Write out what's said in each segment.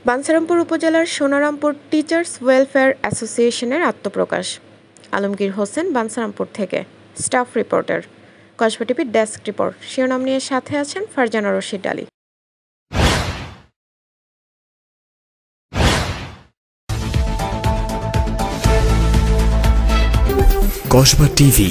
বাঞ্ছারামপুর উপজেলার Sonarampur teachers welfare অ্যাসোসিয়েশনের আত্মপ্রকাশ। আলমগীর হোসেন, বাঞ্ছারামপুর থেকে, স্টাফ রিপোর্টার, কসবা টিভির ডেস্ক রিপোর্ট। শিরোনাম নিয়ে সাথে আছেন ফারজানা রশিদ আলী। কসবা টিভি,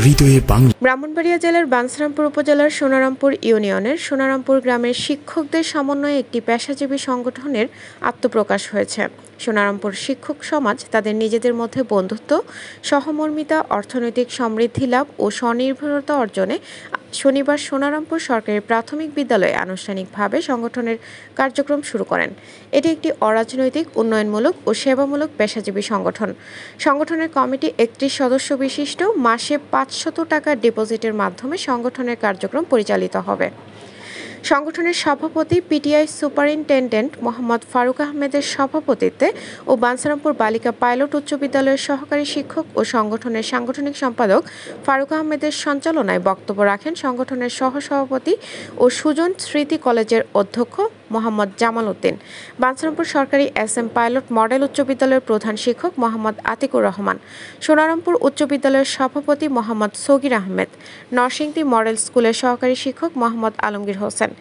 হৃদয়ে বাংলা। ব্রাহ্মণবাড়িয়া জেলার বাঞ্ছারামপুর উপজেলার সোনারামপুর ইউনিয়নের সোনারামপুর গ্রামের শিক্ষকদের সমন্বয়ে একটি পেশাজীবী সংগঠনের আত্মপ্রকাশ হয়েছে। সোনারামপুর শিক্ষক সমাজ তাদের নিজেদের মধ্যে বন্ধুত্ব, সহমর্মিতা, অর্থনৈতিক সমৃদ্ধি লাভ ও স্বনির্ভরতা অর্জনে শনিবার সোনারামপুর সরকারি প্রাথমিক বিদ্যালয়ে আনুষ্ঠানিকভাবে সংগঠনের কার্যক্রম শুরু করেন। এটি একটি অরাজনৈতিক, উন্নয়নমূলক ও সেবামূলক পেশাজীবী সংগঠন। সংগঠনের কমিটি 31 সদস্য বিশিষ্ট, মাসে 500 টাকা ডিপোজিটের মাধ্যমে সংগঠনের কার্যক্রম পরিচালিত হবে। সংগঠনের সভাপতি পিটিআই সুপারিনটেন্ডেন্ট মোহাম্মদ ফারুক আহমেদের সভাপতিত্বে ও বাঞ্ছারামপুর বালিকা পাইলট উচ্চ বিদ্যালয়ের সহকারী শিক্ষক ও সংগঠনের সাংগঠনিক সম্পাদক ফারুক আহমেদের সঞ্চালনায় বক্তব্য রাখেন সংগঠনের সহসভাপতি ও সুজন স্মৃতি কলেজের অধ্যক্ষ মোহাম্মদ জামাল উদ্দিন, বাঞ্ছারামপুর সরকারি SM পাইলট মডেল উচ্চ বিদ্যালয়ের প্রধান শিক্ষক মোহাম্মদ আতিকুর রহমান, সোনারামপুর উচ্চ বিদ্যালয়ের সভাপতি মোহাম্মদ সগির আহমেদ, নরসিংদী মডেল স্কুলের সহকারী শিক্ষক মোহাম্মদ আলমগীর হোসেন,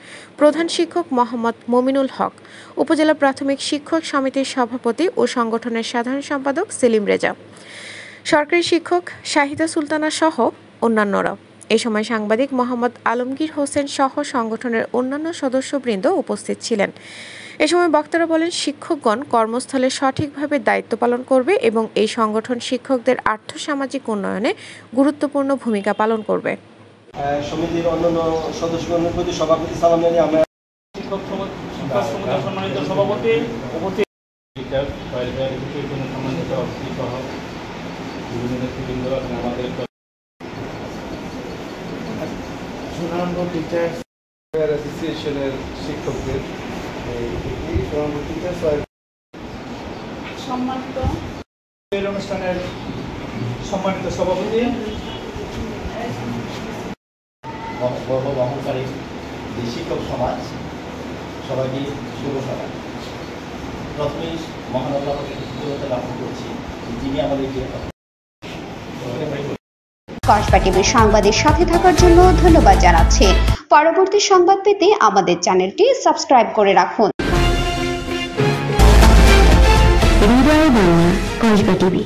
প্রধান শিক্ষক মোহাম্মদ মমিনুল হক, উপজেলা প্রাথমিক শিক্ষক সমিতির সভাপতি ও সংগঠনের সাধারণ সম্পাদক সেলিম রেজা, সরকারি শিক্ষক শাহিদা সুলতানা সহ অন্যান্যরা। এ সময় সাংবাদিক মোহাম্মদ আলমগীর হোসেন সহ সংগঠনের অন্যান্য সদস্যবৃন্দ উপস্থিত ছিলেন। এ সময় বক্তারা বলেন, শিক্ষকগণ কর্মস্থলে সঠিকভাবে দায়িত্ব পালন করবে এবং এই সংগঠন শিক্ষকদের আর্থসামাজিক উন্নয়নে গুরুত্বপূর্ণ ভূমিকা পালন করবে। সমিতির অন্যান্য সদস্যগণের প্রতি সভাপতি সালাম জানিয়ে আমরা শিক্ষক সম্মানিত সভাপতি উপস্থিত সোনারামপুর টিচার্স অ্যাসোসিয়েশনের শিক্ষকদের সোনারামপুর টিচার্স সম্মানিত অনুষ্ঠানের সম্মানিত সভাপতি বহনকারী যে শিক্ষক সমাজ, সবাইকে শুভ সকাল। প্রথমেই মহান আল্লাহকে কৃতজ্ঞতা জ্ঞাপন করছি, যিনি আমাদেরকে কসবা টিভির সংবাদের সাথে থাকার জন্য ধন্যবাদ জানাচ্ছি। পরবর্তী সংবাদ পেতে আমাদের চ্যানেলটি সাবস্ক্রাইব করে রাখুন। হৃদয়ে বাংলা, কসবা টিভি।